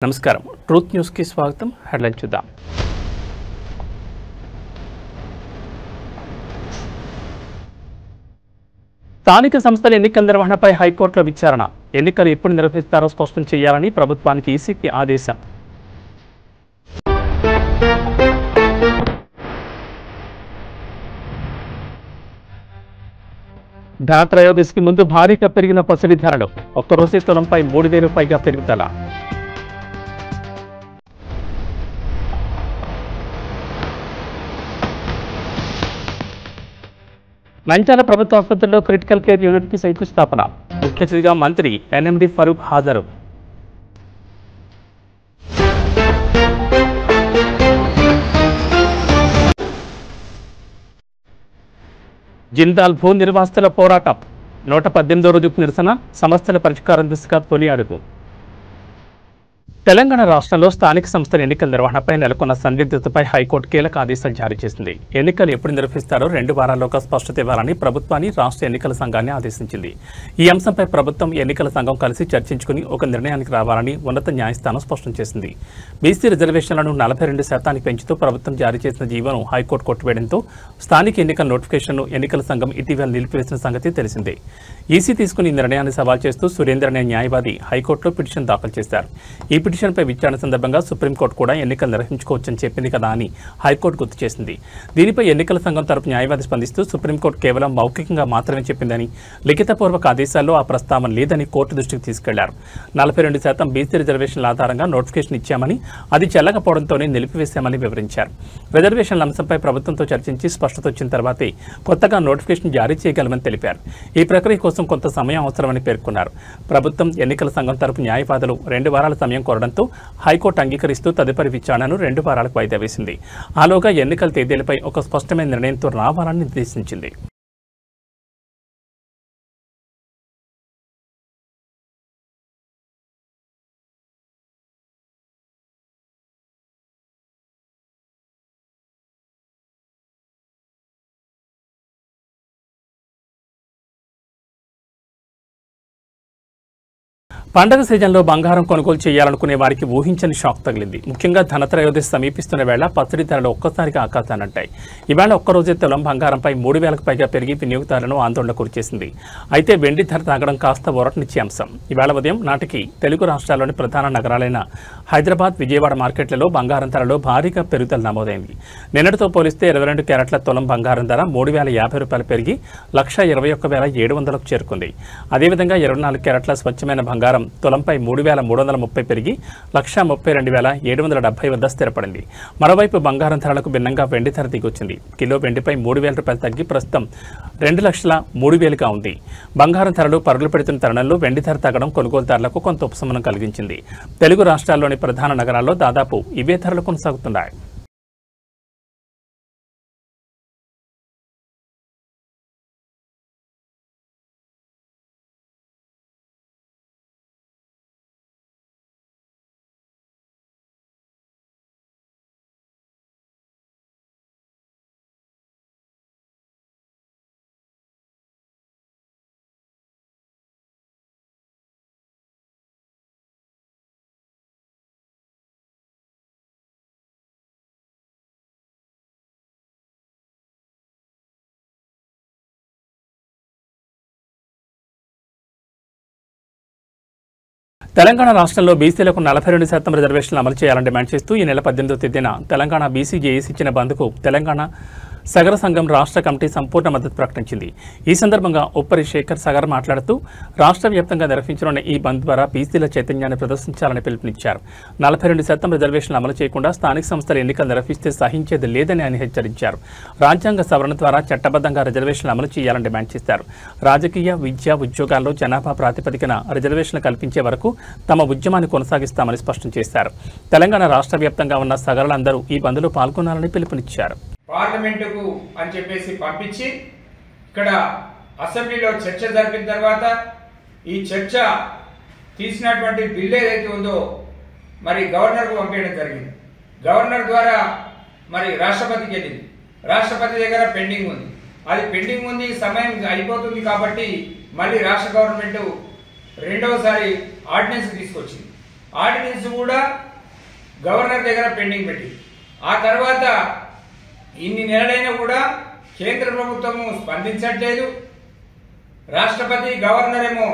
నమస్కారం truth news కి స్వాగతం. హెడ్లైన్ చూద్దాం. స్థానిక సంస్థల ఎన్నికల నిర్వహణపై హైకోర్టులో విచారణ. ఎన్నికలు ఎప్పుడు నిర్వహిస్తారో స్పష్టం చేయాలని ప్రభుత్వానికి ఈసీకి ఆదేశం. ధనత్రయోదశికి ముందు భారీగా పెరిగిన పసిడి ధరలు. ఒక్కరోజే తులంపై 3,000 పైగా పెరుగుదల. నంద్యాల ప్రభుత్వ ఆసుపత్రిలో క్రిటికల్ కేర్ యూనిట్కి శంకుస్థాపన. ముఖ్య అతిథిగా మంత్రి ఎన్ఎండి ఫరూక్ హాజరు. జిందాల్ భూ నిర్వాసితుల పోరాటం. 118వ రోజుకు నిరసన. సమస్యల పరిష్కారం దిశగా తొలి అడుగు. తెలంగాణ రాష్ట్రంలో స్థానిక సంస్థల ఎన్నికల నిర్వహణపై నెలకొన్న సందిగ్ధతపై హైకోర్టు కీలక ఆదేశాలు జారీ చేసింది. ఎన్నికలు ఎప్పుడు నిర్వహిస్తారో 2 వారాల్లోగా స్పష్టత ఇవ్వాలని ప్రభుత్వాన్ని రాష్ట్ర ఎన్నికల సంఘాన్ని ఆదేశించింది. ఈ అంశంపై ప్రభుత్వం ఎన్నికల సంఘం కలిసి చర్చించుకుని ఒక నిర్ణయానికి రావాలని ఉన్నత న్యాయస్థానం స్పష్టం చేసింది. బీసీ రిజర్వేషన్లను 42% పెంచుతూ ప్రభుత్వం జారీ చేసిన జీవోను హైకోర్టు కొట్టివేయడంతో స్థానిక ఎన్నికల నోటిఫికేషన్ను ఎన్నికల సంఘం ఇటీవల నిలిపివేసిన సంగతి తెలిసిందే. ఈసీ తీసుకుని నిర్ణయాన్ని సవాల్ చేస్తూ సురేందర్ అనే న్యాయవాది హైకోర్టులో పిటిషన్ దాఖలు చేశారు. ఈ పిటిషన్పై విచారణ సందర్భంగా సుప్రీంకోర్టు కూడా ఎన్నికలు నిర్వహించుకోవచ్చని చెప్పింది కదా అని హైకోర్టు గుర్తు చేసింది. దీనిపై ఎన్నికల సంఘం తరపు న్యాయవాది స్పందిస్తూ సుప్రీంకోర్టు కేవలం మౌఖికంగా మాత్రమే చెప్పిందని, లిఖితపూర్వక ఆదేశాల్లో ఆ ప్రస్తావన లేదని కోర్టు దృష్టికి తీసుకెళ్లారు. 42% బీసీ రిజర్వేషన్ల ఆధారంగా నోటిఫికేషన్ ఇచ్చామని, అది చెల్లకపోవడంతోనే నిలిపివేశామని వివరించారు. రిజర్వేషన్ల అంశంపై ప్రభుత్వంతో చర్చించి స్పష్టత వచ్చిన తర్వాతే కొత్తగా నోటిఫికేషన్ జారీ చేయగలమని తెలిపారు. ఈ ప్రక్రియ కోసం కొంత సమయం అవసరమని పేర్కొన్నారు. ప్రభుత్వం ఎన్నికల సంఘం తరపు న్యాయవాదులు 2 వారాల సమయం కోరడంతో హైకోర్టు అంగీకరిస్తూ తదుపరి విచారణను 2 వారాలకు వాయిదా వేసింది. ఆలోగా ఎన్నికల తేదీలపై ఒక స్పష్టమైన నిర్ణయంతో రావాలని నిర్దేశించింది. పండగ సీజన్లో బంగారం కొనుగోలు చేయాలనుకునే వారికి ఊహించని షాక్ తగిలింది. ముఖ్యంగా ధనత్రయోదశి సమీపిస్తున్న వేళ పసిడి ధరలు ఒక్కసారిగా ఆకాశానంటాయి. ఈవేళ ఒక్కరోజే తులం బంగారంపై 3,000కు పైగా పెరిగి వినియోగదారులను ఆందోళన గురిచేసింది. అయితే వెండి ధర తగ్గడం కాస్త ఊరటనిచ్చే అంశం. ఈవేళ ఉదయం నాటికి తెలుగు రాష్ట్రాల్లోని ప్రధాన నగరాలైన హైదరాబాద్, విజయవాడ మార్కెట్లలో బంగారం ధరలో భారీగా పెరుగుదల నమోదైంది. నిన్నటితో పోలిస్తే 22 క్యారెట్ల తులం బంగారం ధర 3,050 రూపాయలు పెరిగి 1,21,700కు చేరుకుంది. అదేవిధంగా 24 క్యారెట్ల స్వచ్ఛమైన బంగారం తులంపై 3,330 పెరిగి 1,32,770 వద్ద స్థిరపడింది. మరోవైపు బంగారం ధరలకు భిన్నంగా వెండి ధర దిగొచ్చింది. కిలో వెండిపై 3,000 రూపాయలు తగ్గి ప్రస్తుతం 2,03,000గా ఉంది. బంగారం ధరలు పరుగులు పెడుతున్న తరుణంలో వెండి ధర తగ్గడం కొనుగోలుదారులకు కొంత ఉపశమనం కలిగించింది. తెలుగు రాష్ట్రాల్లోని ప్రధాన నగరాల్లో దాదాపు ఇవే ధరలు కొనసాగుతున్నాయి. తెలంగాణ రాష్ట్రంలో బీసీలకు 42% రిజర్వేషన్లు అమలు చేయాలని డిమాండ్ చేస్తూ ఈ నెల 18వ తేదీన తెలంగాణ బీసీ జేఏసీ ఇచ్చిన బంద్కు తెలంగాణ సగర సంఘం రాష్ట్ర కమిటీ సంపూర్ణ మద్దతు ప్రకటించింది. ఈ సందర్భంగా ఉప్పరి శేఖర్ సగర్ మాట్లాడుతూ రాష్ట్ర వ్యాప్తంగా నిర్వహించనున్న ఈ బంద్ ద్వారా బీసీల చైతన్యాన్ని ప్రదర్శించాలని పిలుపునిచ్చారు. 42% రిజర్వేషన్లు అమలు చేయకుండా స్థానిక సంస్థల ఎన్నికలు నిర్వహిస్తే సహించేది లేదని ఆయన హెచ్చరించారు. రాజ్యాంగ సవరణ ద్వారా చట్టబద్ధంగా రిజర్వేషన్లు అమలు చేయాలని డిమాండ్ చేశారు. రాజకీయ, విద్య, ఉద్యోగాల్లో జనాభా ప్రాతిపదికన రిజర్వేషన్లు కల్పించే వరకు తమ ఉద్యమాన్ని కొనసాగిస్తామని స్పష్టం చేశారు. తెలంగాణ రాష్ట్ర వ్యాప్తంగా ఉన్న సగరులందరూ ఈ బంద్లో పాల్గొనాలని పిలుపునిచ్చారు. పార్లమెంటుకు అని చెప్పేసి పంపించి ఇక్కడ అసెంబ్లీలో చర్చ జరిపిన తర్వాత ఈ చర్చ తీసినటువంటి బిల్ ఏదైతే ఉందో మరి గవర్నర్కు పంపించడం జరిగింది. గవర్నర్ ద్వారా మరి రాష్ట్రపతికి వెళ్ళింది. రాష్ట్రపతి దగ్గర పెండింగ్ ఉంది. అది పెండింగ్ ఉంది, సమయం అయిపోతుంది కాబట్టి మళ్ళీ రాష్ట్ర గవర్నమెంట్ రెండవసారి ఆర్డినెన్స్ తీసుకొచ్చింది. ఆర్డినెన్స్ కూడా గవర్నర్ దగ్గర పెండింగ్ పెట్టి ఆ తర్వాత ఇన్ని నెలలైనా కూడా కేంద్ర ప్రభుత్వము స్పందించట్లేదు. రాష్ట్రపతి గవర్నర్ ఏమో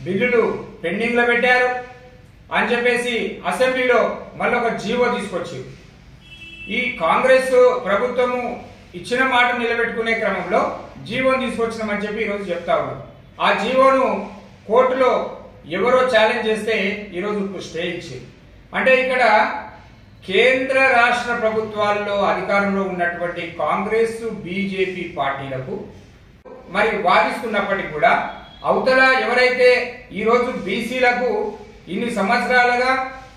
బిల్లులు పెండింగ్ లో పెట్టారు అని చెప్పేసి అసెంబ్లీలో మళ్ళీ ఒక జీవో తీసుకొచ్చి ఈ కాంగ్రెస్ ప్రభుత్వము ఇచ్చిన మాట నిలబెట్టుకునే క్రమంలో జీవోను తీసుకొచ్చినామని చెప్పి ఈరోజు చెప్తా ఉన్నారు. ఆ జీవోను కోర్టులో ఎవరో ఛాలెంజ్ చేస్తే ఈరోజు స్టే ఇచ్చింది. అంటే ఇక్కడ కేంద్ర రాష్ట్ర ప్రభుత్వాల్లో అధికారంలో ఉన్నటువంటి కాంగ్రెస్ బీజేపీ పార్టీలకు మరి వాదిస్తున్నప్పటికీ కూడా అవతల ఎవరైతే ఈరోజు బీసీలకు ఇన్ని సంవత్సరాలుగా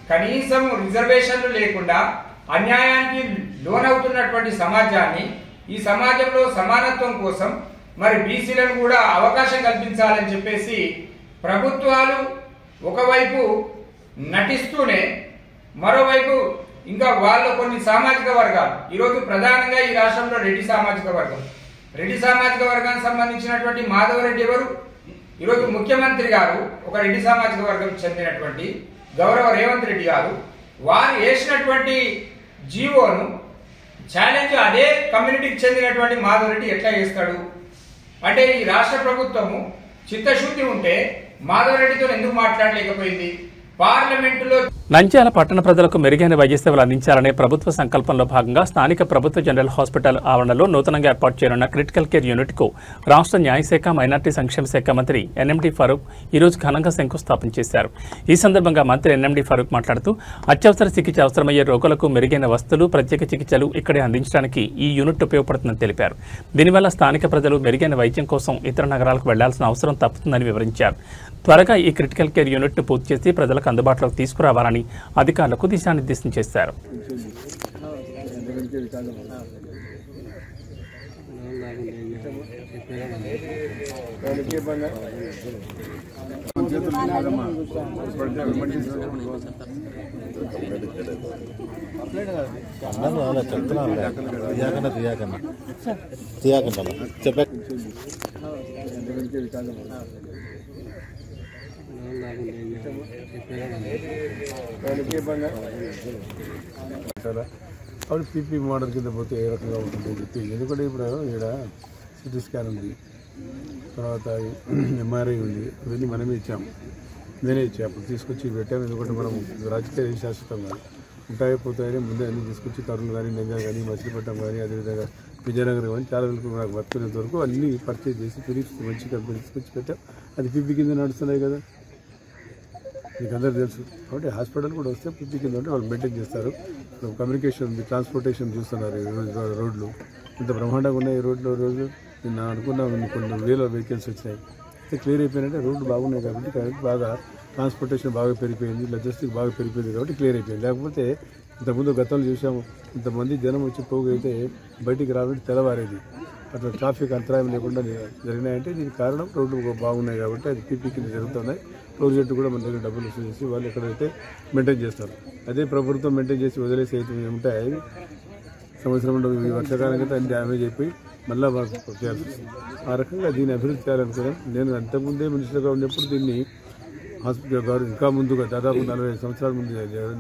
కనీసం రిజర్వేషన్లు లేకుండా అన్యాయానికి లోనవుతున్నటువంటి సమాజాన్ని ఈ సమాజంలో సమానత్వం కోసం మరి బీసీలను కూడా అవకాశం కల్పించాలని చెప్పేసి ప్రభుత్వాలు ఒకవైపు నటిస్తూనే మరోవైపు ఇంకా వాళ్ళ కొన్ని సామాజిక వర్గాలు ఈరోజు ప్రధానంగా ఈ రాష్ట్రంలో రెడ్డి సామాజిక వర్గానికి సంబంధించినటువంటి మాధవరెడ్డి ఎవరు? ఈరోజు ముఖ్యమంత్రి గారు ఒక రెడ్డి సామాజిక వర్గం చెందినటువంటి గౌరవ రేవంత్ రెడ్డి గారు వారు వేసినటువంటి జీవోను ఛాలెంజ్ అదే కమ్యూనిటీకి చెందినటువంటి మాధవరెడ్డి ఎట్లా చేస్తాడు? అంటే ఈ రాష్ట్ర ప్రభుత్వము చిత్తశుద్ధి ఉంటే మాధవరెడ్డితో ఎందుకు మాట్లాడలేకపోయింది? పార్లమెంటులో నంద్యాల పట్టణ ప్రజలకు మెరుగైన వైద్య సేవలు అందించాలనే ప్రభుత్వ సంకల్పంలో భాగంగా స్థానిక ప్రభుత్వ జనరల్ హాస్పిటల్ ఆవరణలో నూతనంగా ఏర్పాటు చేయనున్న క్రిటికల్ కేర్ యూనిట్కు రాష్ట్ర న్యాయశాఖ మైనార్టీ సంక్షేమ శాఖ మంత్రి ఎన్ఎండి ఫరూక్ ఈరోజు ఘనంగా శంకుస్థాపన చేశారు. ఈ సందర్భంగా మంత్రి ఎన్ఎండి ఫరూక్ మాట్లాడుతూ అత్యవసర చికిత్స అవసరమయ్యే రోగులకు మెరుగైన వస్తువులు, ప్రత్యేక చికిత్సలు ఇక్కడే అందించడానికి ఈ యూనిట్ ఉపయోగపడుతుందని తెలిపారు. దీనివల్ల స్థానిక ప్రజలు మెరుగైన వైద్యం కోసం ఇతర నగరాలకు వెళ్లాల్సిన అవసరం తప్పుతుందని వివరించారు. త్వరగా ఈ క్రిటికల్ కేర్ యూనిట్ను పూర్తి చేసి ప్రజలకు అందుబాటులోకి తీసుకురావాలని అధికారులకు దిశానిర్దేశం చేశారు. అప్పుడు పీపీ మోడల్ కింద పోతే ఏ రకంగా ఉంటుందని చెప్పి, ఎందుకంటే ఇప్పుడు ఇక్కడ సిటీ స్కాన్ ఉంది, తర్వాత ఎంఆర్ఐ ఉంది, ఇవన్నీ మనమే ఇచ్చాము. నేనే ఇచ్చాము, అప్పుడు తీసుకొచ్చి పెట్టాము. ఎందుకంటే మనం రాజకీయ శాశ్వతం కాదు, ఉంటాయో పోతాయని ముందే అన్ని తీసుకొచ్చి కర్నూలు కానీ, నంద్యాల కానీ, మచిలీపట్నం కానీ, అదేవిధంగా విజయనగరం కానీ చాలా వరకు నాకు వర్కునేంత వరకు అన్నీ పర్చేజ్ చేసి ఫిలిప్స్ మంచి కంపెనీ తీసుకొచ్చి పెట్టాం. అది పీపీ కింద నడుస్తున్నాయి కదా, మీకు అందరూ తెలుసు. కాబట్టి హాస్పిటల్ కూడా వస్తే పీపీ కింద ఉంటే వాళ్ళు మెయింటైన్ చేస్తారు. కమ్యూనికేషన్ ఉంది, ట్రాన్స్పోర్టేషన్ చూస్తున్నారు. రోడ్లు ఇంత బ్రహ్మాండంగా ఉన్నాయి. ఈ రోడ్లో రోజు నేను అనుకున్నా కొన్ని వేల వెహికల్స్ వచ్చినాయి. క్లియర్ అయిపోయినట్టే రోడ్లు బాగున్నాయి కాబట్టి బాగా ట్రాన్స్పోర్టేషన్ బాగా పెరిగిపోయింది, లాజిస్టిక్ బాగా పెరిగిపోయింది కాబట్టి క్లియర్ అయిపోయింది. లేకపోతే ఇంతకుముందు గతంలో చూసాము, ఇంతమంది జనం వచ్చి పోగైతే బయటికి రావాలంటే తెల్లవారేది. అట్లా ట్రాఫిక్ అంతరాయం లేకుండా జరిగినాయంటే దీనికి కారణం రోడ్లు బాగున్నాయి కాబట్టి అది పీపీ కింద జరుగుతున్నాయి. ప్రాజెక్టు కూడా మన దగ్గర డబ్బులు వసూలు చేసి వాళ్ళు ఎక్కడైతే మెయింటైన్ చేస్తారు. అదే ప్రభుత్వం మెయింటైన్ చేసి వదిలేసి అయితే ఉంటాయి. సంవత్సరంలో ఈ వర్షాకాలం అయితే అన్ని డ్యామేజ్ అయిపోయి మళ్ళీ మాకు చేయాల్సి వస్తుంది. ఆ రకంగా దీన్ని అభివృద్ధి చేయాలనుకున్నాను. నేను అంతకుముందే మినిస్టర్గా ఉన్నప్పుడు దీన్ని హాస్పిటల్ గారు ఇంకా ముందుగా దాదాపు 45 సంవత్సరాల ముందు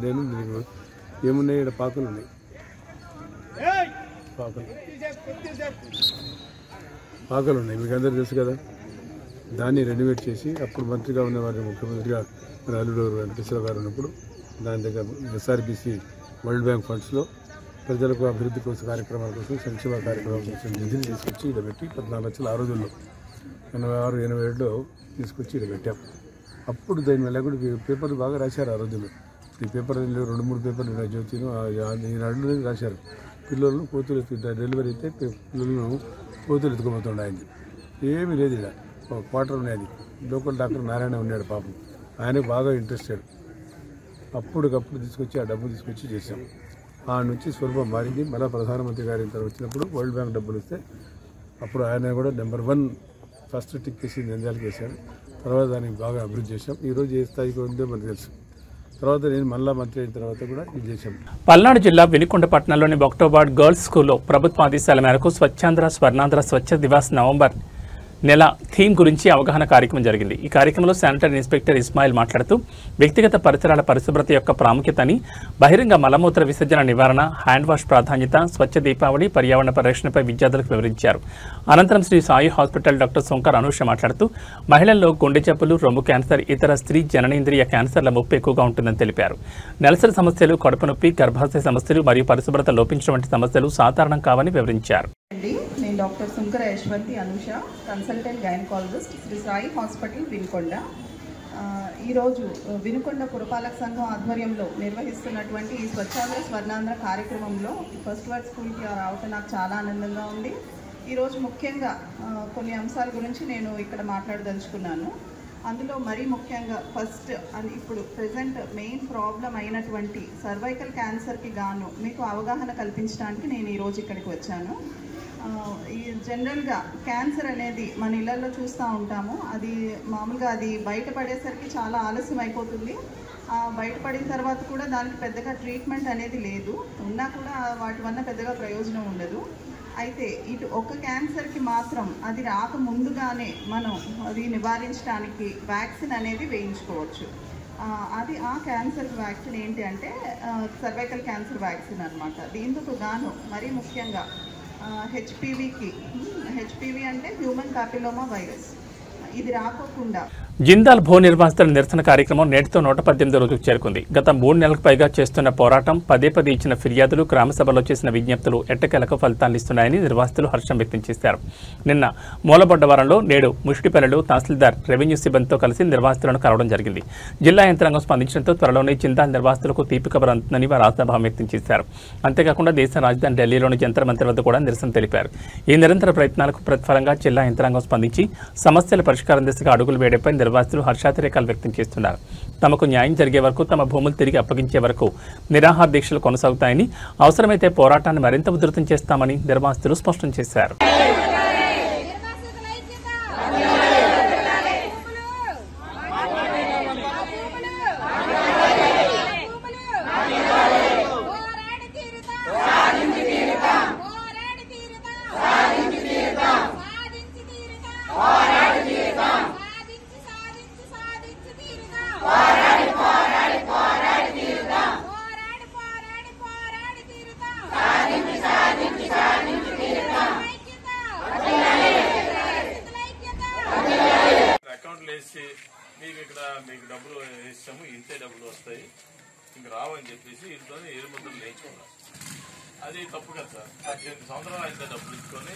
నేను దీనికి ఏమున్నాయి, ఇక్కడ పాకలు ఉన్నాయి, పాకలు ఉన్నాయి, మీకు అందరూ తెలుసు కదా. దాన్ని రెనోవేట్ చేసి అప్పుడు మంత్రిగా ఉన్నవారిని ముఖ్యమంత్రిగా అల్లుడు వెంకటేశ్వర గారు ఉన్నప్పుడు దాని దగ్గర ఎస్ఆర్బీసీ వరల్డ్ బ్యాంక్ ఫండ్స్లో ప్రజలకు అభివృద్ధి కోసం కార్యక్రమాల కోసం, సంక్షేమ కార్యక్రమాల కోసం నిధులు తీసుకొచ్చి ఇక్కడ పెట్టి 14 లక్షలు ఆ రోజుల్లో 86-87లో తీసుకొచ్చి ఇక్కడ పెట్టాం. అప్పుడు దాని వల్ల కూడా పేపర్లు బాగా రాశారు ఆ రోజుల్లో. ఈ పేపర్ 2-3 పేపర్లు జ్యోతిను ఈనాడు రాశారు. పిల్లలను కోతులు డెలివరీ అయితే పిల్లలను కోతులు ఎత్తుకుపోతుండే. ఏమీ లేదు ఇక్కడ, ఒక క్వార్టర్ ఉన్నది. లోకల్ డాక్టర్ నారాయణ ఉన్నాడు పాపం, ఆయనకు బాగా ఇంట్రెస్టెడ్. అప్పటికప్పుడు తీసుకొచ్చి ఆ డబ్బు తీసుకొచ్చి చేశాం. ఆ నుంచి స్వరూపం మారింది. మళ్ళీ ప్రధానమంత్రి గారి ఇంత వచ్చినప్పుడు వరల్డ్ బ్యాంక్ డబ్బులు ఇస్తే అప్పుడు ఆయన కూడా నెంబర్ 1 ఫస్ట్ టిక్ చేసి నంద్యాలకు వేశారు. తర్వాత దానికి బాగా అభివృద్ధి చేశాం. ఈరోజు ఏ స్థాయికి ఉందో మనకు తెలుసు. తర్వాత నేను మళ్ళా మంత్రి అయిన తర్వాత కూడా ఇది చేశాం. పల్నాడు జిల్లా వినుకొండ పట్టణంలోని బొక్టోబాడ్ గర్ల్స్ స్కూల్లో ప్రభుత్వ ఆదేశాల మేరకు స్వచ్ఛాంధ్ర స్వర్ణాంధ్ర స్వచ్ఛ దివాస్ నవంబర్ నెల థీమ్ గురించి అవగాహన కార్యక్రమం జరిగింది. ఈ కార్యక్రమంలో శానిటరీ ఇన్స్పెక్టర్ ఇస్మాయిల్ మాట్లాడుతూ వ్యక్తిగత పరిసరాల పరిశుభ్రత యొక్క ప్రాముఖ్యతని, బహిరంగ మలమూత్ర విసర్జన నివారణ, హ్యాండ్ వాష్ ప్రాధాన్యత, స్వచ్ఛ దీపావళి, పర్యావరణ పరిరక్షణపై విద్యార్థులకు వివరించారు. అనంతరం శ్రీ సాయి హాస్పిటల్ డాక్టర్ శంకర్ అనూష మాట్లాడుతూ మహిళల్లో గుండె జబ్బులు, రొమ్ము క్యాన్సర్, ఇతర స్త్రీ జననేంద్రియ క్యాన్సర్ల ముప్పు ఎక్కువగా ఉంటుందని తెలిపారు. నెలసరి సమస్యలు, కడుపు నొప్పి, గర్భాశయ సమస్యలు మరియు పరిశుభ్రత లోపించడం వంటి సమస్యలు సాధారణం కావని వివరించారు. నేను doctor Shankar Yashwanthi Anusha, consultant gynaecologist, Shri Sai hospital Vinukonda. ఈరోజు వినుకొండ పురపాలక సంఘం ఆధ్వర్యంలో నిర్వహిస్తున్నటువంటి ఈ స్వచ్ఛాంధ్ర స్వర్ణాంధ్ర కార్యక్రమంలో ఫస్ట్ వర్డ్ స్కూల్కి రావటం నాకు చాలా ఆనందంగా ఉంది. ఈరోజు ముఖ్యంగా కొన్ని అంశాల గురించి నేను ఇక్కడ మాట్లాడదలుచుకున్నాను. అందులో మరీ ముఖ్యంగా ఫస్ట్ ఇప్పుడు ప్రజెంట్ మెయిన్ ప్రాబ్లం అయినటువంటి సర్వైకల్ క్యాన్సర్కి గాను మీకు అవగాహన కల్పించడానికి నేను ఈరోజు ఇక్కడికి వచ్చాను. ఈ జనరల్గా క్యాన్సర్ అనేది మన ఇళ్లలో చూస్తూ ఉంటాము. అది మామూలుగా అది బయటపడేసరికి చాలా ఆలస్యం అయిపోతుంది. బయటపడిన తర్వాత కూడా దానికి పెద్దగా ట్రీట్మెంట్ అనేది లేదు, ఉన్నా కూడా వాటి వల్ల పెద్దగా ప్రయోజనం ఉండదు. అయితే ఇటు ఒక క్యాన్సర్కి మాత్రం అది రాక ముందుగానే మనం అది నివారించడానికి వ్యాక్సిన్ అనేది వేయించుకోవచ్చు. అది ఆ క్యాన్సర్ వ్యాక్సిన్ ఏంటి అంటే సర్వైకల్ క్యాన్సర్ వ్యాక్సిన్ అనమాట. దీంతో గాను మరీ ముఖ్యంగా హెచ్పివి అంటే హ్యూమన్ పాపిలోమా వైరస్, ఇది రాకోకుండా జిందాల్ భూ నిర్వాసితుల నిరసన కార్యక్రమం నేటితో 118 రోజులకు చేరుకుంది. గత 3 నెలలకు పైగా చేస్తున్న పోరాటం, పదే ఇచ్చిన ఫిర్యాదులు, గ్రామసభలో చేసిన విజ్ఞప్తులు ఎట్టకేలకు ఫలితాన్నిస్తున్నాయని నిర్వాసితులు హర్షం వ్యక్తం చేశారు. నిన్న మూలబొడ్డవరంలో, నేడు ముష్టిపల్లెలు తహసీల్దార్, రెవెన్యూ సిబ్బందితో కలిసి నిర్వాసితులను కలవడం జరిగింది. జిల్లా యంత్రాంగం స్పందించడంతో త్వరలోనే జిందాల్ నిర్వాసితులకు తీపి కబర్ అందుతుందని వారు ఆశాభావం వ్యక్తం చేశారు. అంతేకాకుండా దేశ రాజధాని ఢిల్లీలోని జంతర్ మంతర్ వద్ద కూడా నిరసన తెలిపారు. ఈ నిరంతర ప్రయత్నాలకు ప్రతిఫలంగా జిల్లా యంత్రాంగం స్పందించి సమస్యల పరిష్కారం దిశగా అడుగులు వేయడంపై నిర్వాసితులు హర్షాతిరేకాలు వ్యక్తం చేస్తున్నారు. తమకు న్యాయం జరిగే వరకు, తమ భూములు తిరిగి అప్పగించే వరకు నిరాహార దీక్షలు కొనసాగుతాయని, అవసరమైతే పోరాటాన్ని మరింత ఉధృతం చేస్తామని నిర్వాసితులు స్పష్టం చేశారు. మీకు డబ్బులు వేస్తాము, ఇంతే డబ్బులు వస్తాయి, ఇంక రావని చెప్పేసి ఇంట్లో ఎరుముద్రలు వేయించుకున్నాం. అది తప్పు కదా సార్. 18 సంవత్సరాలు అయితే డబ్బులు ఇచ్చుకొని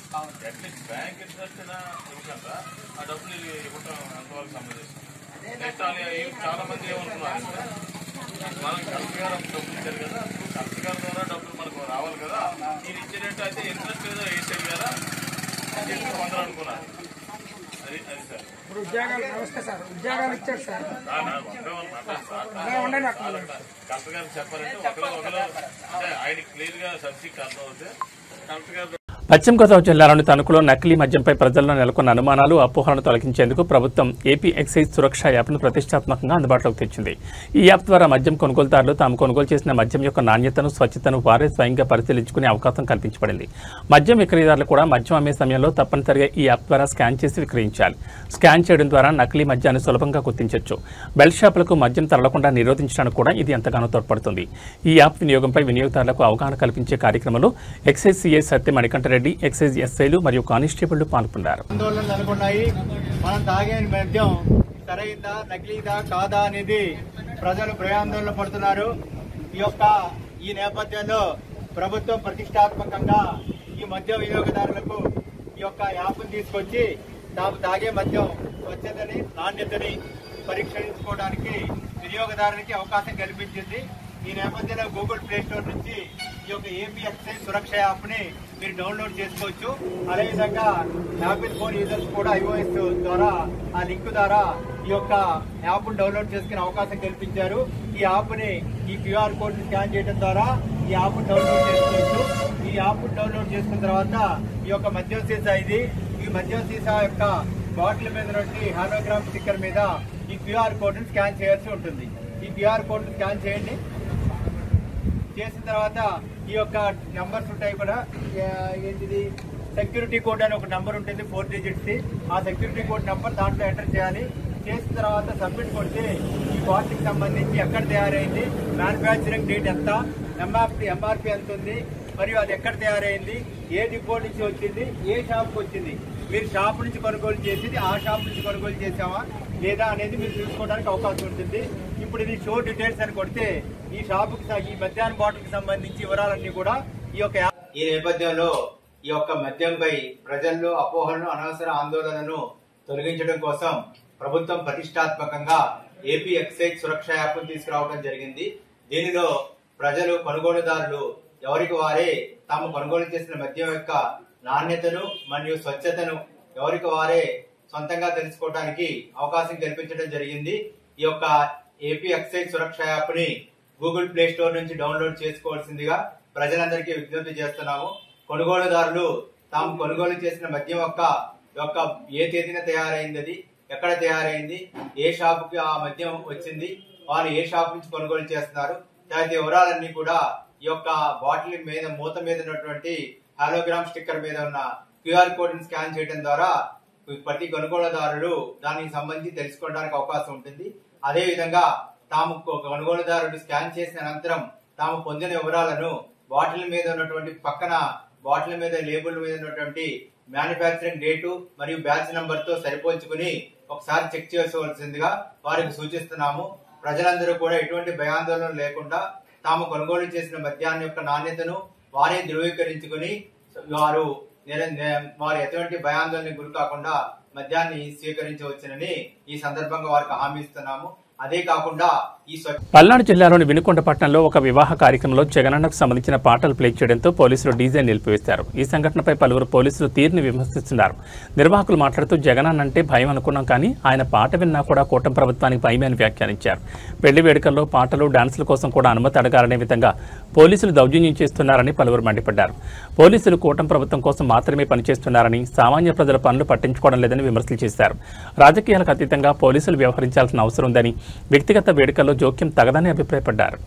అట్లీస్ట్ బ్యాంక్ ఇంట్రెస్ట్ ఇవ్వకుండా ఆ డబ్బులు ఇవ్వటం ఎంతవరకు సంబంధించింది. నెక్స్ట్ చాలా మంది ఏమనుకున్నారు, మనకి కలెక్టర్ గారు డబ్బులు ఇచ్చారు కదా, కలెక్టర్ గారి ద్వారా డబ్బులు మనకు రావాలి కదా, ఇది ఇచ్చినట్టు అయితే ఇంట్రెస్ట్ ఏదో వేసేది కదా అని కొందరు అనుకున్నారు. ఇప్పుడు ఉద్యోగాలు నమస్తే సార్, ఉద్యోగాలు ఇచ్చారు సార్. కలెక్టర్ గారు చెప్పాలంటే ఒకరు అంటే ఆయన క్లియర్ గా సబ్సిడీ అర్థం అవుతే కలెక్టర్ గారు. పశ్చిమ గోదావరి జిల్లాలోని తణుకులో నకిలీ మద్యంపై ప్రజల్లో నెలకొన్న అనుమానాలు, అపోహలను తొలగించేందుకు ప్రభుత్వం ఏపీ ఎక్సైజ్ సురక్ష యాప్ను ప్రతిష్టాత్మకంగా అందుబాటులోకి తెచ్చింది. ఈ యాప్ ద్వారా మద్యం కొనుగోలుదారులు తాము కొనుగోలు చేసిన మద్యం యొక్క నాణ్యతను, స్వచ్ఛతను వారే స్వయంగా పరిశీలించుకునే అవకాశం కల్పించబడింది. మద్యం విక్రయదారులు కూడా మద్యం అమ్మే సమయంలో తప్పనిసరిగా ఈ యాప్ ద్వారా స్కాన్ చేసి విక్రయించాలి. స్కాన్ చేయడం ద్వారా నకిలీ మద్యాన్ని సులభంగా గుర్తించవచ్చు. బెల్ట్ షాపులకు మద్యం తరలకుండా నిరోధించడానికి కూడా ఇది ఎంతగానో తోడ్పడుతుంది. ఈ యాప్ వినియోగంపై వినియోగదారులకు అవగాహన కల్పించే కార్యక్రమంలో ఎక్సైజ్ సిఐ సత్య మణికంఠ రెడ్డి, ఎక్సైజ్ ఎస్ఐలు మరియు కానిస్టేబుళ్లు పాల్గొన్నారు. ఆందోళనలు నెలకొన్నాయి. మనం తాగే మద్యం సరైందా, నకిలీదా కాదా అనేది ప్రజలు భయాందోళన పడుతున్నారు. ఈ నేపథ్యంలో ప్రభుత్వం ప్రతిష్టాత్మకంగా ఈ మద్యం వినియోగదారులకు ఈ యొక్క యాప్ను తీసుకొచ్చి తాము తాగే మద్యం స్వచ్ఛతని, నాణ్యతని పరీక్షించుకోవడానికి వినియోగదారునికి అవకాశం కల్పించింది. ఈ నేపథ్యంలో గూగుల్ ప్లే స్టోర్ నుంచి ఈ యొక్క ఏపీ ఎక్సైజ్ సురక్ష యాప్ ని మీరు డౌన్లోడ్ చేసుకోవచ్చు. అదేవిధంగా యాపిల్ ఫోన్ యూజర్స్ కూడా iOS ద్వారా ఆ లింక్ ద్వారా ఈ యొక్క యాప్ డౌన్లోడ్ చేసుకునే అవకాశం కల్పించారు. ఈ యాప్ ని ఈ క్యూఆర్ కోడ్ స్కాన్ చేయడం ద్వారా ఈ యాప్ డౌన్లోడ్ చేసుకోవచ్చు. ఈ యాప్ డౌన్లోడ్ చేసుకున్న తర్వాత ఈ యొక్క మద్యం సీసా ఈ మద్యం సీసా యొక్క బాటిల్ మీద నుండి హాలోగ్రామ్ స్టిక్కర్ మీద ఈ క్యూఆర్ కోడ్ ని స్కాన్ చేయాల్సి ఉంటుంది. ఈ క్యూఆర్ కోడ్ ని స్కాన్ చేయండి. చేసిన తర్వాత ఈ యొక్క నెంబర్స్ ఉంటాయి కూడా, ఏంటిది సెక్యూరిటీ కోడ్ అని ఒక నంబర్ ఉంటుంది 4 digits. ఆ సెక్యూరిటీ కోడ్ నంబర్ దాంట్లో ఎంటర్ చేయాలి. చేసిన తర్వాత సబ్మిట్ కొడితే ఈ బాటిల్కి సంబంధించి ఎక్కడ తయారైంది, మ్యానుఫ్యాక్చరింగ్ డేట్ ఎంత, ఎంఆర్పి ఎంత ఉంది, మరియు అది ఎక్కడ తయారైంది, ఏ డిపో నుంచి వచ్చింది, ఏ షాప్కి వచ్చింది, మీరు షాప్ నుంచి కొనుగోలు చేసింది ఆ షాప్ నుంచి కొనుగోలు చేసామా లేదా అనేది మీరు తెలుసుకోవడానికి అవకాశం ఉంటుంది. ఇప్పుడు ఇది షో డీటెయిల్స్ అని కొడితే ఈ షాపుకి ఈ మద్యాన్ని బాటిల్కి సంబంధించి వివరాలన్నీ కూడా ఈ నేపథ్యంలో ఈ యొక్క మద్యంపై ప్రజల్లో అపోహలను, అనవసర ఆందోళనను తొలగించడం కోసం ప్రభుత్వం ప్రతిష్టాత్మకంగా ఏపీ ఎక్సైజ్ సురక్ష యాప్ను తీసుకురావడం జరిగింది. దీనిలో ప్రజలు, కొనుగోలుదారులు ఎవరికి వారే తాము కొనుగోలు చేసిన మద్యం యొక్క నాణ్యతను మరియు స్వచ్ఛతను ఎవరికి వారే సొంతంగా తెలుసుకోవడానికి అవకాశం కల్పించడం జరిగింది. ఈ యొక్క ఏపీ ఎక్సైజ్ సురక్ష యాప్ ని గూగుల్ ప్లే స్టోర్ నుంచి డౌన్లోడ్ చేసుకోవాల్సిందిగా ప్రజలందరికీ విజ్ఞప్తి చేస్తున్నాము. కొనుగోలుదారులు తాము కొనుగోలు చేసిన మద్యం యొక్క ఏ తేదీన తయారైంది, ఎక్కడ తయారైంది, ఏ షాపుకి ఆ మద్యం వచ్చింది, వారు ఏ షాప్ నుంచి కొనుగోలు చేస్తున్నారు, తదితర వివరాలన్నీ కూడా ఈ యొక్క బాటిల్ మీద మూత మీద ఉన్నటువంటి హాలోగ్రామ్ స్టిక్కర్ మీద ఉన్న QR కోడ్ ని స్కాన్ చేయడం ద్వారా ప్రతి కొనుగోలుదారులు దానికి సంబంధించి తెలుసుకోవడానికి అవకాశం ఉంటుంది. అదే విధంగా తాము కొనుగోలుదారుడు స్కాన్ చేసిన అనంతరం తాము పొందిన వివరాలను బాటిల్ మీద ఉన్నటువంటి పక్కన బాటిల్ మీద లేబుల్ మీద ఉన్నటువంటి మ్యానుఫ్యాక్చరింగ్ డేటు మరియు బ్యాచ్ నంబర్ తో సరిపోల్చుకుని ఒకసారి చెక్ చేసుకోవాల్సిందిగా వారికి సూచిస్తున్నాము. ప్రజలందరూ కూడా ఎటువంటి భయాందోళన లేకుండా తాము కొనుగోలు చేసిన మద్యాన్ని యొక్క నాణ్యతను వారే ధృవీకరించుకుని వారు ఎటువంటి భయాందోళనకు గురి కాకుండా మద్యాన్ని స్వీకరించవచ్చునని ఈ సందర్భంగా వారికి హామీ ఇస్తున్నాము. అదే కాకుండా పల్నాడు జిల్లాలోని వినుకొండ పట్టణంలో ఒక వివాహ కార్యక్రమంలో జగనన్నకు సంబంధించిన పాటలు ప్లే చేయడంతో పోలీసులు డీజే నిలిపివేశారు. ఈ సంఘటనపై పలువురు పోలీసులు తీరుని విమర్శిస్తున్నారు. నిర్వాహకులు మాట్లాడుతూ జగనన్న అంటే భయం అనుకున్నాం, కానీ ఆయన పాట విన్నా కూడా కూటమి ప్రభుత్వానికి భయమే అని వ్యాఖ్యానించారు. పెళ్లి వేడుకల్లో పాటలు, డాన్సుల కోసం కూడా అనుమతి అడగాలనే విధంగా పోలీసులు దౌర్జన్యం చేస్తున్నారని పలువురు మండిపడ్డారు. పోలీసులు కూటమి ప్రభుత్వం కోసం మాత్రమే పనిచేస్తున్నారని, సామాన్య ప్రజల పనులు పట్టించుకోవడం లేదని విమర్శలు చేశారు. రాజకీయాలకు అతీతంగా పోలీసులు వ్యవహరించాల్సిన అవసరం ఉందని, వ్యక్తిగత వేడుకల్లో జోక్యం తగదని అభిప్రాయపడ్డారు.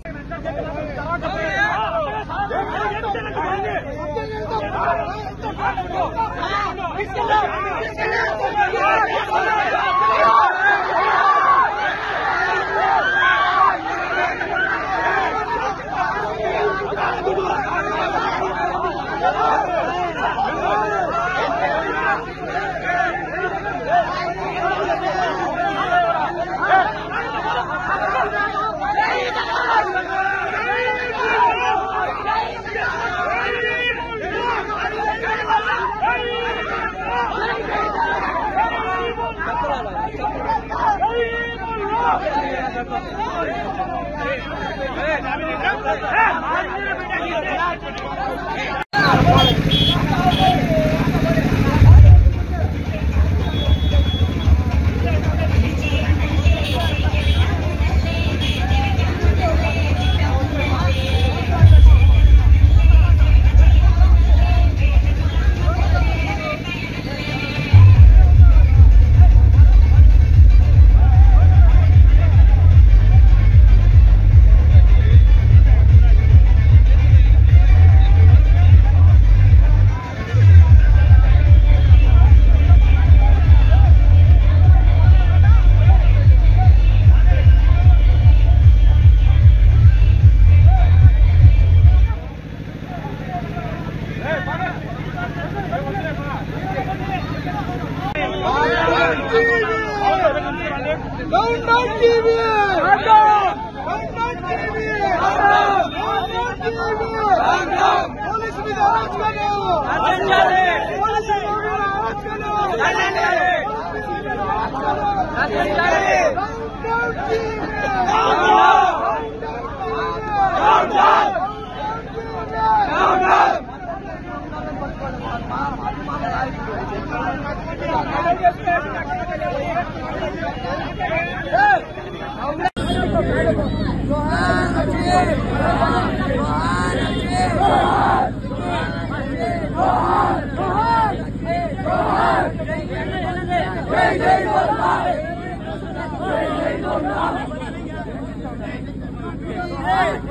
Hey!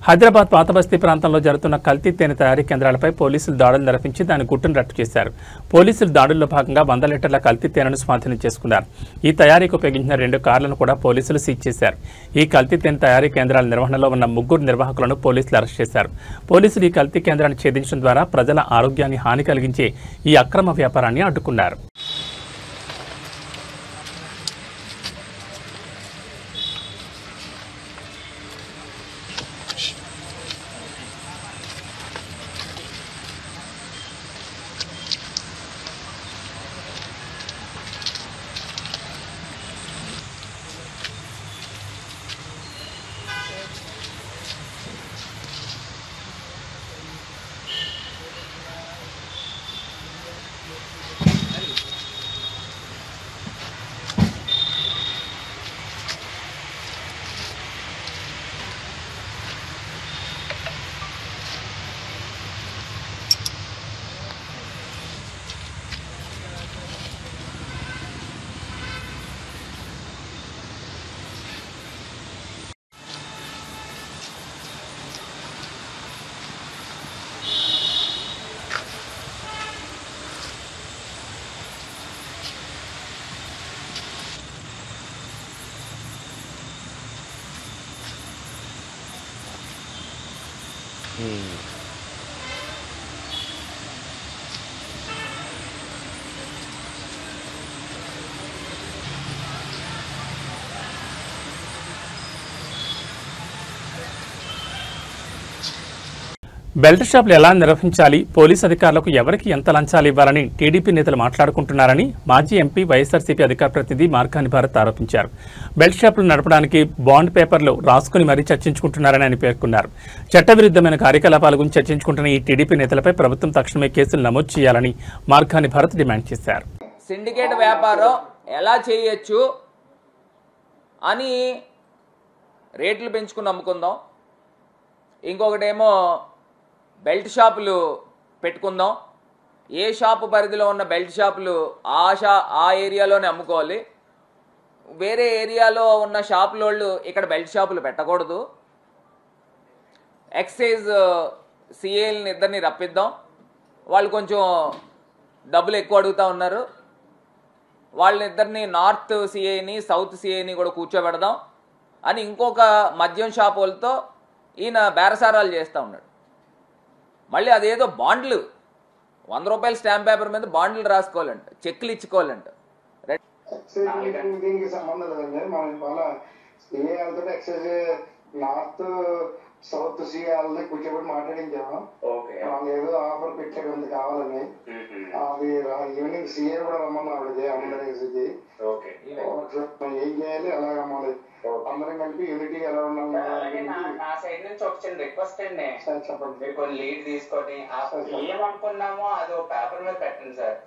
హైదరాబాద్ పాతబస్తీ ప్రాంతంలో జరుగుతున్న కల్తీ తేనె తయారీ కేంద్రాలపై పోలీసులు దాడులు నిర్వహించి దాని గుట్టును రట్టు చేశారు. పోలీసులు దాడుల్లో భాగంగా 100 లీటర్ల కల్తీ తేనెను స్వాధీనం చేసుకున్నారు. ఈ తయారీకి ఉపయోగించిన 2 కార్లను కూడా పోలీసులు సీజ్ చేశారు. ఈ కల్తీ తేనె తయారీ కేంద్రాల నిర్వహణలో ఉన్న 3 నిర్వాహకులను పోలీసులు అరెస్ట్ చేశారు. పోలీసులు ఈ కల్తీ కేంద్రాన్ని ఛేదించడం ద్వారా ప్రజల ఆరోగ్యాన్ని హాని కలిగించే ఈ అక్రమ వ్యాపారాన్ని అడ్డుకున్నారు. బెల్ట్ షాపులు ఎలా నిర్వహించాలి, పోలీసు అధికారులకు ఎవరికి ఎంత లంచాలు ఇవ్వాలని టీడీపీ నేతలు మాట్లాడుకుంటున్నారని మాజీ ఎంపీ వైఎస్ఆర్సీపీ అధికార ప్రతినిధి మార్కాని భారత్ ఆరోపించారు. బెల్ట్ షాపులు నడపడానికి బాండ్ పేపర్లు రాసుకుని మరీ చర్చించుకుంటున్నారని ఆయన పేర్కొన్నారు. చట్టవిరుద్ధమైన కార్యకలాపాల గురించి చర్చించుకుంటున్న ఈ టీడీపీ నేతలపై ప్రభుత్వం తక్షణమే కేసులు నమోదు చేయాలని మార్కాని భారత్ డిమాండ్ చేశారు. సిండికేట్ వ్యాపారం ఎలా చేయొచ్చు అని రేట్లు పెంచుకుని అమ్ముకుందాం, ఇంకొకటేమో బెల్ట్ షాపులు పెట్టుకుందాం. ఏ షాపు పరిధిలో ఉన్న బెల్ట్ షాపులు ఆ ఏరియాలోనే అమ్ముకోవాలి. వేరే ఏరియాలో ఉన్న షాపులోళ్ళు ఇక్కడ బెల్ట్ షాపులు పెట్టకూడదు. ఎక్సైజ్ సిఏల్ని ఇద్దరిని రప్పిద్దాం, వాళ్ళు కొంచెం డబ్బులు ఎక్కువ అడుగుతూ ఉన్నారు. వాళ్ళనిద్దరిని నార్త్ సిఐని సౌత్ సిఐని కూడా కూర్చోబెడదాం అని ఇంకొక మద్యం షాప్ వాళ్ళతో ఈయన బేరసారాలు చేస్తూ ఉన్నాడు. మళ్ళీ అదేదో బాండ్లు 100 రూపాయల స్టాంప్ పేపర్ మీద బాండ్లు రాసుకోవాలంట, చెక్లు ఇచ్చుకోవాలంట. దీనికి సంబంధం లేదండి. మనం ఇవాళ సిఏలతో ఎక్సైజ్ నార్త్ సౌత్ సిఏలని కూర్చోబెట్టి మాట్లాడించాము. వాళ్ళు ఏదో ఆఫర్ పెట్టేది కావాలని. అది ఈవినింగ్ సిఏ కూడా రమ్మన్నాడు అందరికి. ఏం చేయాలి, ఎలాగ అమ్మాలి, అందరం కలిపి యూనిటీ ఎలా ఉండాలి. నా సైడ్ నుంచి ఒక చిన్న రిక్వెస్ట్ అండి, చెప్పండి. మీరు కొన్ని లీడ్ తీసుకొని ఏమనుకున్నామో అది ఒక పేపర్ మీద పెట్టండి సార్.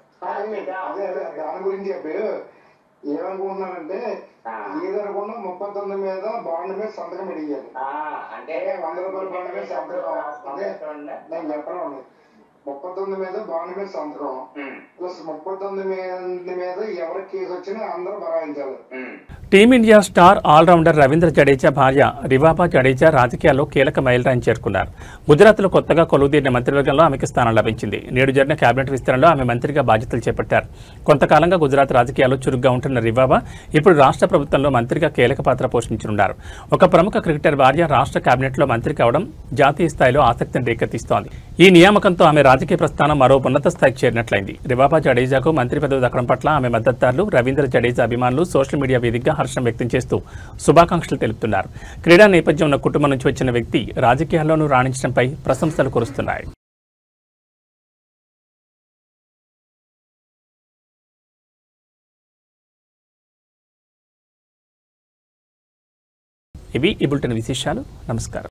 అదే దాని గురించి చెప్పి ఏమనుకుంటున్నానంటే ఏదనుకున్నా 39 మీద బాండ్ మీద సంతకం పెడియాలి. అంటే 100 రూపాయల బాండ్ మీద సంతకం. అదే నేను చెప్పడం 39 మీద బాండ్ మీద సంతకం ప్లస్ 39 మీద ఎవరికి కేసు వచ్చినా అందరూ బరాయించాలి. Team India star allrounder Ravindra Jadeja భార్య రివాబా జడేజా రాజకీయాల్లో కీలక మైలురాయిని చేరుకున్నారు. గుజరాత్లో కొత్తగా కొలువుదీరిన మంత్రివర్గంలో ఆమెకు స్థానం లభించింది. నేడు జరిగిన కేబినెట్ విస్తరణలో ఆమె మంత్రిగా బాధ్యతలు చేపట్టారు. కొంతకాలంగా గుజరాత్ రాజకీయాల్లో చురుగ్గా ఉంటున్న రివాబా ఇప్పుడు రాష్ట్ర ప్రభుత్వంలో మంత్రిగా కీలక పాత్ర పోషించనున్నారు. ఒక ప్రముఖ క్రికెటర్ భార్య రాష్ట్ర కేబినెట్లో మంత్రి కావడం జాతీయ స్థాయిలో ఆసక్తిని రేకెత్తిస్తోంది. ఈ నియామకంతో ఆమె రాజకీయ ప్రస్థానం మరో ఉన్నత స్థాయికి చేరినట్లయింది. రివాబా జడేజాకు మంత్రి పదవి దక్కడం పట్ల ఆమె మద్దతుదారులు, రవీంద్ర జడేజా అభిమానులు సోషల్ మీడియా వేదికగా హర్షం వ్యక్తం చేస్తూ శుభాకాంక్షలు తెలుపుతున్నారు. క్రీడా నేపథ్యం ఉన్న కుటుంబం నుంచి వచ్చిన వ్యక్తి రాజకీయాల్లోనూ రాణించడంపై ప్రశంసలు కురుస్తున్నాయి. ఇవి ఈ బులెటిన్ విశేషాలు. నమస్కారం.